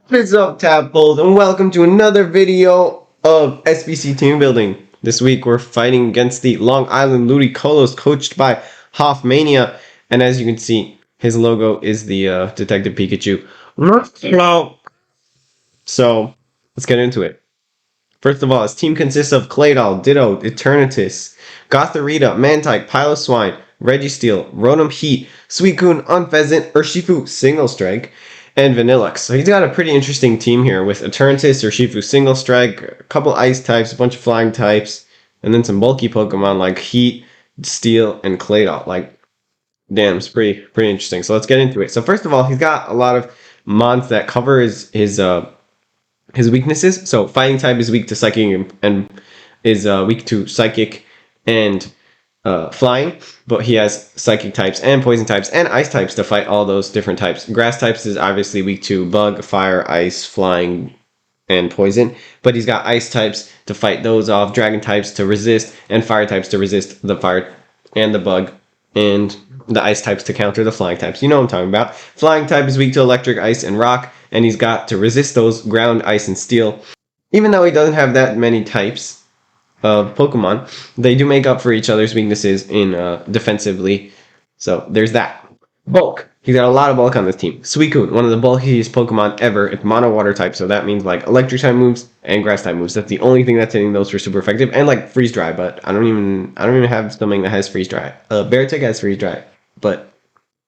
What's up, Tadpoles, and welcome to another video of SBC team building. This week we're fighting against the Long Island Ludicolos, coached by Hoffmania, and as you can see, his logo is the Detective Pikachu. So let's get into it. First of all, his team consists of Claydol, Ditto, Eternatus, Gothorita, Mantike, Piloswine, Registeel, Rotom Heat, Suicune, Unpheasant, Urshifu, Single Strike, and Vanillux. So he's got a pretty interesting team here with Eternatus, Urshifu, Single Strike, a couple Ice types, a bunch of Flying types, and then some bulky Pokemon like Heat, Steel, and Claydol. Like, damn, it's pretty interesting. So let's get into it. So first of all, he's got a lot of mons that cover his weaknesses. So Fighting type is weak to Psychic and is weak to Psychic and Flying, but he has Psychic types and Poison types and Ice types to fight all those different types. Grass types is obviously weak to Bug, Fire, Ice, Flying, and Poison, but he's got Ice types to fight those off, Dragon types to resist, and Fire types to resist the Fire and the Bug, and the Ice types to counter the Flying types. You know what I'm talking about. Flying type is weak to Electric, Ice, and Rock, and he's got to resist those Ground, Ice, and Steel. Even though he doesn't have that many types of Pokemon, they do make up for each other's weaknesses in defensively. So there's that. Bulk. He's got a lot of bulk on this team. Suicune, one of the bulkiest Pokemon ever. It's mono water type, so that means like electric type moves and grass type moves. That's the only thing that's hitting those for super effective. And like freeze dry, but I don't even have something that has freeze dry. Beartic has freeze dry, but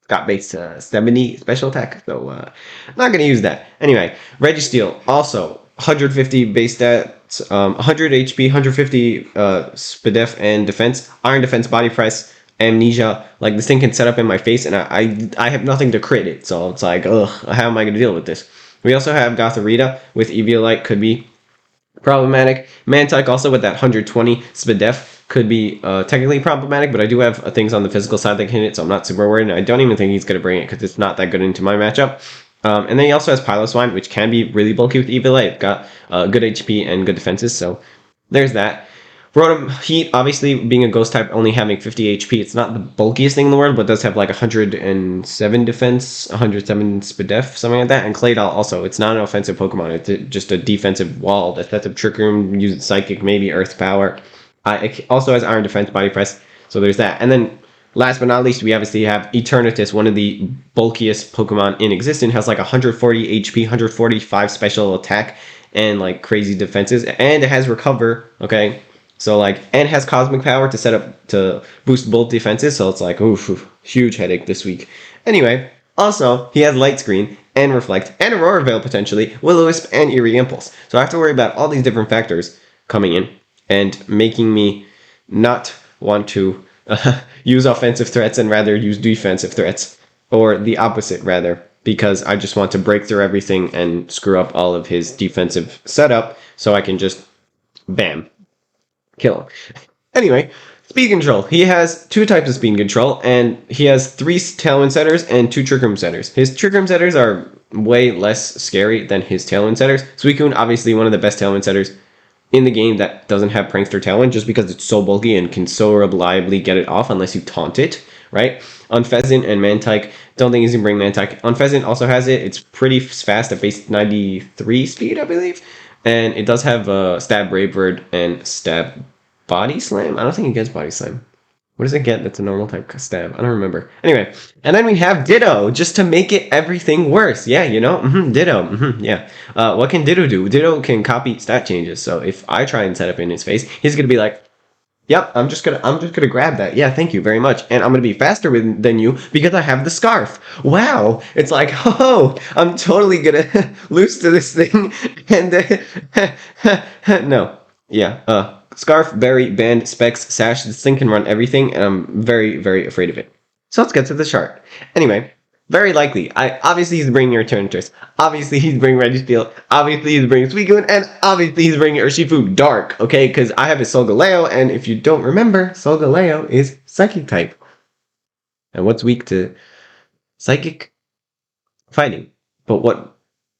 got base 70 special attack, so not gonna use that. Anyway, Registeel also 150 base stats, 100 HP, 150 SPDF and defense, Iron defense, body press, amnesia. Like, this thing can set up in my face, and I have nothing to crit it, so it's like, ugh, how am I gonna deal with this? We also have Gothorita with Eviolite, could be problematic. Mantike also with that 120 SPDF could be technically problematic, but I do have things on the physical side that can hit it, so I'm not super worried, and I don't even think he's gonna bring it because it's not that good into my matchup. And then he also has Piloswine, which can be really bulky with Eviolite. It's got good HP and good defenses, so there's that. Rotom Heat, obviously being a ghost type, only having 50 HP, it's not the bulkiest thing in the world, but does have like 107 defense, 107 SPDF, something like that. And Claydol also, it's not an offensive Pokemon, it's just a defensive wall that sets up Trick Room, uses Psychic, maybe Earth Power. It also has Iron Defense, Body Press, so there's that. And then last but not least, we obviously have Eternatus, one of the bulkiest Pokemon in existence, has like 140 HP, 145 special attack, and like crazy defenses, and it has Recover, okay? So like, and has Cosmic Power to set up to boost both defenses, so it's like, oof, huge headache this week. Anyway, also, he has Light Screen, and Reflect, and Aurora Veil potentially, Will-O-Wisp, and Eerie Impulse. So I have to worry about all these different factors coming in, and making me not want to use offensive threats and rather use defensive threats, or the opposite rather, because I just want to break through everything and screw up all of his defensive setup so I can just bam, kill him. Anyway, speed control. He has two types of speed control, and he has 3 Tailwind setters and 2 Trick Room setters. His Trick Room setters are way less scary than his Tailwind setters. Suicune, obviously one of the best Tailwind setters in the game that doesn't have Prankster Tailwind, just because it's so bulky and can so reliably get it off unless you taunt it, right? Unpheasant and Mantike, don't think he's gonna bring Mantike. Unpheasant also has it. It's pretty fast at base 93 speed, I believe. And it does have Stab Brave Bird and Stab Body Slam. I don't think it gets Body Slam. What does it get that's a normal type stab? I don't remember. Anyway, and then we have Ditto, just to make it everything worse. Yeah, you know, Ditto, yeah. What can Ditto do? Ditto can copy stat changes. So if I try and set up in his face, he's gonna be like, "Yep, I'm just gonna grab that. Yeah, thank you very much, and I'm gonna be faster than you because I have the scarf." Wow, it's like, oh, I'm totally gonna lose to this thing, and no, yeah, Scarf, Berry, Band, Specs, Sash. This thing can run everything, and I'm very, very afraid of it. So let's get to the chart. Anyway, very likely. Obviously, he's bringing Eternatus. Obviously, he's bringing Registeel. Obviously, he's bringing Suicune. And obviously, he's bringing Urshifu Dark, okay? Because I have his Solgaleo, and if you don't remember, Solgaleo is Psychic type. And what's weak to Psychic? Fighting. But what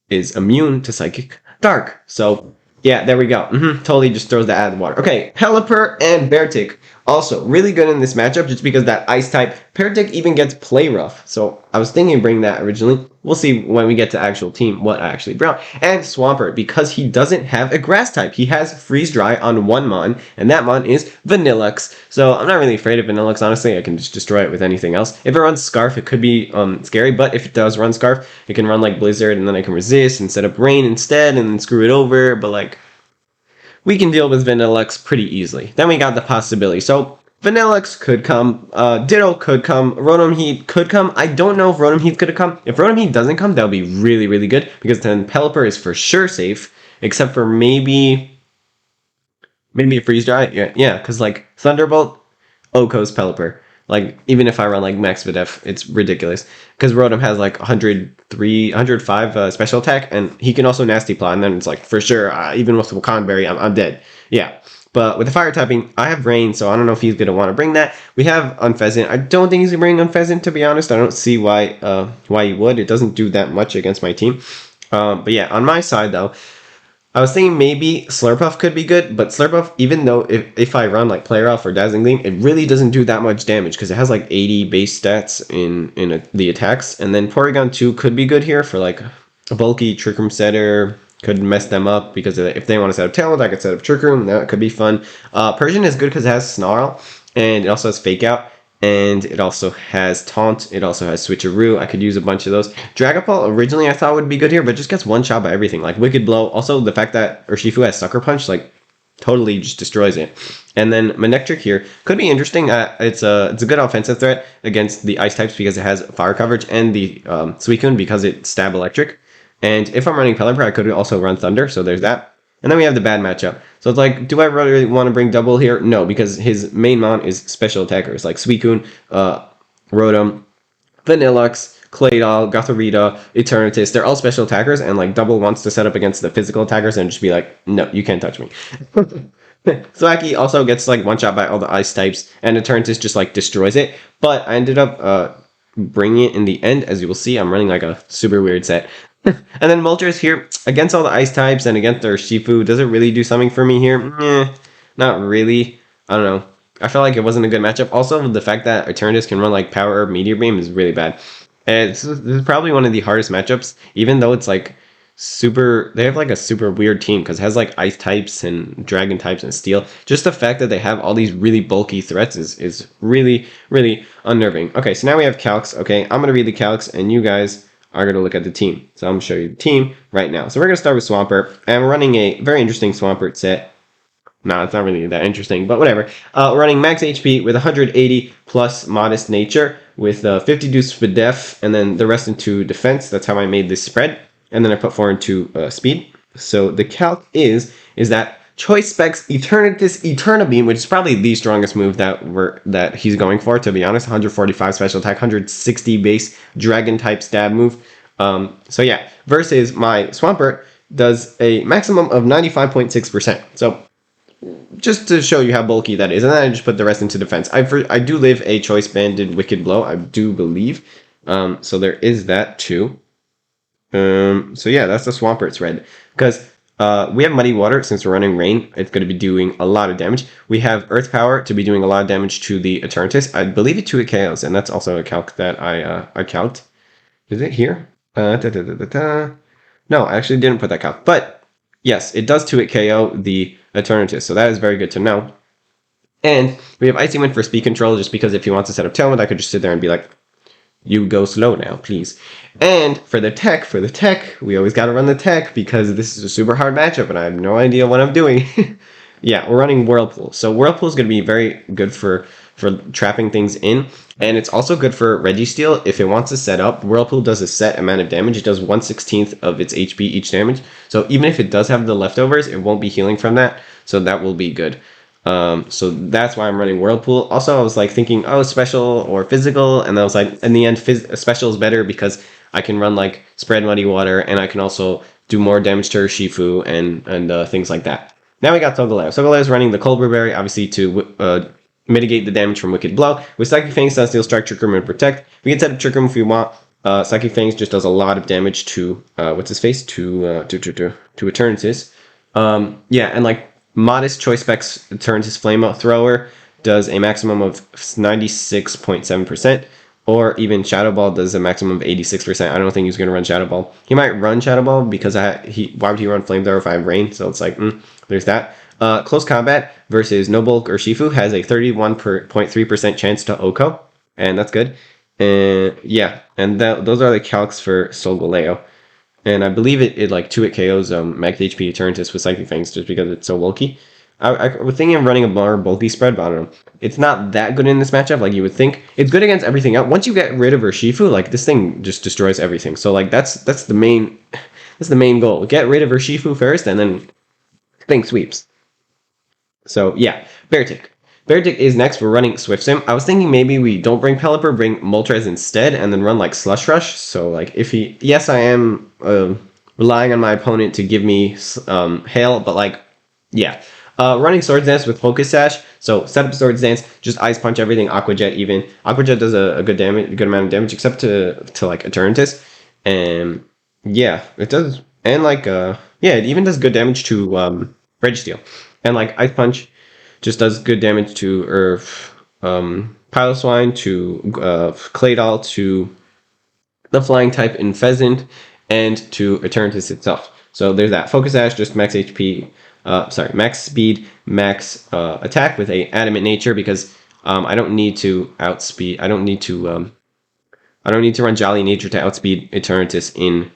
is immune to Psychic? Dark. So yeah, there we go. Totally just throws that out of the water. Okay, Pelipper and Beartic. Also, really good in this matchup just because that Ice type Paratic even gets Play Rough. So I was thinking of bringing that originally. We'll see when we get to actual team what I actually brought. And Swampert, because he doesn't have a Grass type. He has Freeze Dry on one Mon, and that Mon is Vanillux. So I'm not really afraid of Vanillux, honestly. I can just destroy it with anything else. If it runs Scarf, it could be scary, but if it does run Scarf, it can run like Blizzard, and then I can resist and set up Rain instead, and then screw it over, but like, we can deal with Vanillux pretty easily. Then we got the possibility. So Vanillux could come, Ditto could come, Rotom Heat could come. I don't know if Rotom Heat could come. If Rotom Heat doesn't come, that would be really, really good, because then Pelipper is for sure safe, except for maybe a Freeze Dry. Yeah, because like Thunderbolt, Oko's Pelipper. Like, even if I run like Max Videf, it's ridiculous. Because Rotom has like 103, 105 special attack, and he can also Nasty Plot, and then it's like, for sure, even with Wakan Berry, I'm dead. Yeah. But with the fire typing, I have Rain, so I don't know if he's going to want to bring that. We have Unpheasant. I don't think he's going to bring Unpheasant, to be honest. I don't see why he would. It doesn't do that much against my team. But yeah, on my side, though, I was thinking maybe Slurpuff could be good, but Slurpuff, even though if I run like Play Rough or Dazzling Gleam, it really doesn't do that much damage because it has like 80 base stats in the attacks. And then Porygon 2 could be good here for like a bulky Trick Room setter. Could mess them up because if they want to set up Talent, I could set up Trick Room. That could be fun. Persian is good because it has Snarl, and it also has Fake Out, and it also has Taunt. It also has Switcheroo. I could use a bunch of those. Dragapult originally I thought would be good here, but just gets one shot by everything. Like Wicked Blow. Also, the fact that Urshifu has Sucker Punch, like, totally just destroys it. And then Monetric here could be interesting. It's a good offensive threat against the Ice types because it has fire coverage, and the Suicune because it stab electric. And if I'm running Pelipper, I could also run Thunder, so there's that. And then we have the bad matchup. So it's like, do I really want to bring Double here? No, because his main mon is special attackers, like Suicune, Rotom, Vanillux, Claydol, Gothorita, Eternatus. They're all special attackers, and like Double wants to set up against the physical attackers and just be like, no, you can't touch me. Thwacky also gets like one shot by all the Ice types, and Eternatus just like destroys it. But I ended up bringing it in the end. As you will see, I'm running like a super weird set. And then Moltres here, against all the Ice types and against their Shifu, does it really do something for me here? Not really. I don't know. I felt like it wasn't a good matchup. Also, the fact that Eternatus can run like Power Herb Meteor Beam is really bad. And this is probably one of the hardest matchups, even though it's like super, they have like a super weird team because it has like Ice types and Dragon types and Steel. Just the fact that they have all these really bulky threats is really, really unnerving. Okay, so now we have calcs. Okay, I'm going to read the calcs, and you guys are going to look at the team. So I'm going to show you the team right now. So we're going to start with Swampert, and we're running a very interesting Swampert set. No, it's not really that interesting, but whatever. Running max HP with 180 plus Modest Nature with 50 Deuce for Def, and then the rest into Defense. That's how I made this spread. And then I put 4 into Speed. So the calc is that Choice Specs Eternatus Eternabeam, which is probably the strongest move that he's going for, to be honest. 145 special attack, 160 base Dragon type stab move. So yeah, versus my Swampert does a maximum of 95.6%. So just to show you how bulky that is, and then I just put the rest into defense. I do live a Choice Banded Wicked Blow, I do believe. So there is that too. So yeah, that's the Swampert's red. Because we have Muddy Water, since we're running Rain, it's going to be doing a lot of damage. We have Earth Power to be doing a lot of damage to the Eternatus. I believe it 2 KOs, and that's also a calc that I calced. Is it here? No, I actually didn't put that calc. But yes, it does 2 KO the Eternatus, so that is very good to know. And we have Icy Wind for speed control, just because if he wants to set up Tailwind, I could just sit there and be like, you go slow now, please. And for the tech, we always got to run the tech because this is a super hard matchup and I have no idea what I'm doing. Yeah, we're running Whirlpool. So Whirlpool is going to be very good for trapping things in. And it's also good for Registeel. If it wants to set up, Whirlpool does a set amount of damage. It does 1/16 of its HP each damage. So even if it does have the leftovers, it won't be healing from that. So that will be good. So that's why I'm running Whirlpool. Also, I was like thinking, oh, special or physical, and I was like, in the end, special is better because I can run like Spread Muddy Water, and I can also do more damage to Urshifu and things like that. Now we got Solgaleo. Solgaleo is running the Colbur Berry, obviously to mitigate the damage from Wicked Blow. With Psychic Fangs, Sunsteel Strike, Trick Room, and Protect. We can set up Trick Room if we want. Psychic Fangs just does a lot of damage to what's his face to Eternatus. Yeah, and like Modest Choice Specs turns his Flamethrower does a maximum of 96.7%, or even Shadow Ball does a maximum of 86%. I don't think he's going to run Shadow Ball. He might run Shadow Ball because why would he run Flamethrower if I have Rain? So it's like, there's that. Close Combat versus No Bulk or Shifu has a 31.3% chance to OHKO, and that's good. And yeah, and those are the calcs for Solgaleo. And I believe it like 2-hit KOs max HP Eternatus with Psychic Fangs just because it's so bulky. I was thinking of running a more bulky spread, but I don't know. It's not that good in this matchup like you would think. It's good against everything else. Once you get rid of Urshifu, like this thing just destroys everything. So like that's the main goal. Get rid of Urshifu first, and then thing sweeps. So yeah, Beartic. Beartic is next. We're running Swift Sim. I was thinking maybe we don't bring Pelipper, bring Moltres instead, and then run like Slush Rush. So like yes, I am relying on my opponent to give me Hail, but like yeah. Running Swords Dance with Focus Sash. So set up Swords Dance, just Ice Punch everything, Aqua Jet even. Aqua Jet does a good amount of damage, except to like Eternatus. And yeah, it does. And like it even does good damage to Registeel. And like Ice Punch just does good damage to Piloswine, to Claydol, to the Flying type in Pheasant, and to Eternatus itself. So there's that. Focus Sash, just max HP. Max speed, max attack with a adamant nature, because I don't need to outspeed. I don't need to run Jolly Nature to outspeed Eternatus in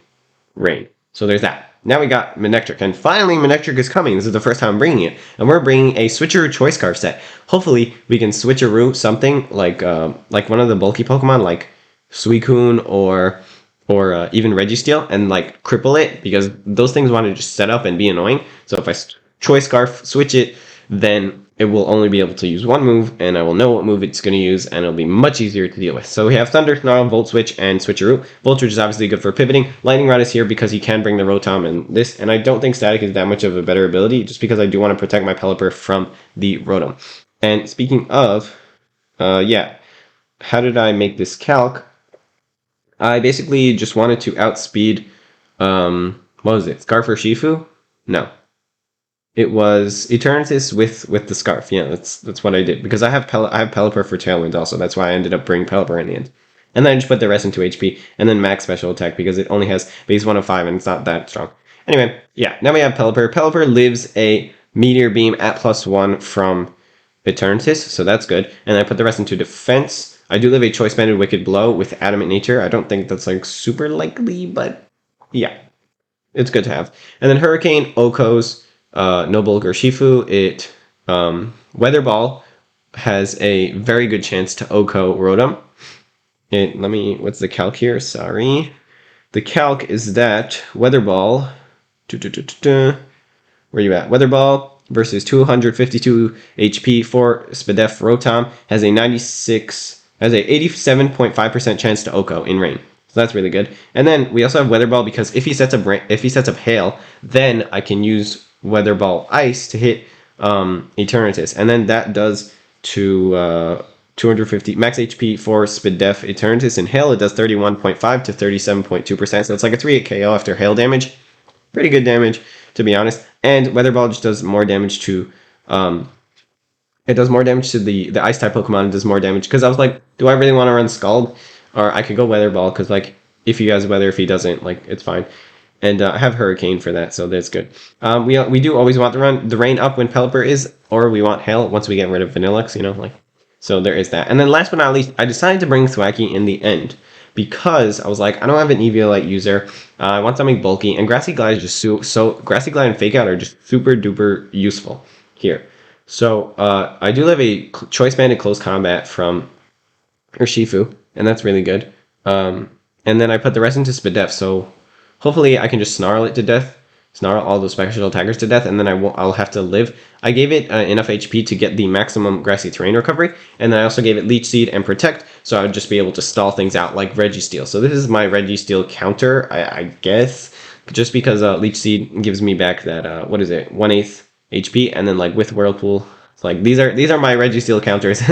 Rain. So there's that. Now we got Monetric, and finally Monetric is coming. This is the first time I'm bringing it, and we're bringing a Switcheroo Choice Scarf set. Hopefully we can Switcheroo something like one of the bulky Pokemon like Suicune or even Registeel, and like cripple it, because those things want to just set up and be annoying. So if I Choice Scarf, switch it, then it will only be able to use one move, and I will know what move it's going to use, and it'll be much easier to deal with. So we have Thunder, Snarl, Volt Switch, and Switcheroo. Volt Switch is obviously good for pivoting. Lightning Rod is here because he can bring the Rotom and this, and I don't think Static is that much of a better ability, just because I do want to protect my Pelipper from the Rotom. And speaking of, how did I make this calc? I basically just wanted to outspeed, what was it, Scarf or Shifu? No. It was Eternatus with the Scarf. Yeah, that's what I did, because I have Pelipper for Tailwind also. That's why I ended up bringing Pelipper in the end. And then I just put the rest into HP, and then max special attack, because it only has base 1 of 5 and it's not that strong. Anyway, yeah, now we have Pelipper. Pelipper lives a Meteor Beam at +1 from Eternatus, so that's good. And I put the rest into defense. I do live a Choice Banded Wicked Blow with Adamant Nature. I don't think that's like super likely, but yeah, it's good to have. And then Hurricane, Okos, No Bulk or Shifu. Weather Ball has a very good chance to OHKO Rotom. What's the calc here? Sorry. The calc is that Weather Ball, where you at? Weather Ball versus 252 HP for Spadef Rotom has a 87.5% chance to OHKO in Rain. So that's really good. And then we also have Weather Ball, because if he sets up Hail, then I can use Weather Ball Ice to hit Eternatus, and then that does to 250 max HP for Spadef Eternatus. In Hail, it does 31.5 to 37.2%, so it's like a 3-hit KO after Hail damage. Pretty good damage, to be honest. And Weather Ball just does more damage to it does more damage to the Ice type Pokemon. It does more damage, because I was like, do I really want to run Scald, or I could go Weather Ball, because like if he has Weather, if he doesn't, like it's fine. And I have Hurricane for that, so that's good. We do always want the Rain up when Pelipper is, or we want Hail once we get rid of Vanillux, so there is that. And then last but not least, I decided to bring Thwackey in the end, because I was like, I don't have an Eviolite user. I want something bulky, and Grassy Glide is just so Grassy Glide and Fake Out are just super duper useful here. So I do have a Choice Banded Close Combat from Urshifu, and that's really good. And then I put the rest into Spadef, so hopefully I can just Snarl it to death, Snarl all those special attackers to death, and then I'll have to live. I gave it enough HP to get the maximum Grassy Terrain recovery, and then I also gave it Leech Seed and Protect, so I would just be able to stall things out like Registeel. So this is my Registeel counter, I guess, just because Leech Seed gives me back that 1/8 HP, and then like with Whirlpool, it's like these are my Registeel counters,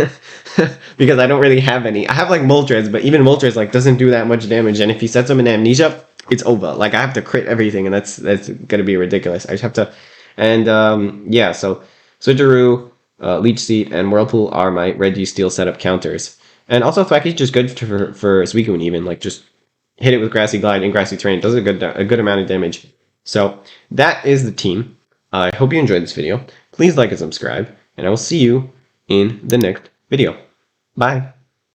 because I don't really have any. I have like Moltres, but even Moltres like doesn't do that much damage, and if he sets them in Amnesia, it's over. Like I have to crit everything, and that's gonna be ridiculous. I just have to, and so Switcheroo, Leech Seed, and Whirlpool are my Registeel setup counters. And also Thwack is just good for Suicune even, like just hit it with Grassy Glide and Grassy Terrain. It does a good amount of damage. So that is the team. I hope you enjoyed this video. Please like and subscribe, and I will see you in the next video. Bye.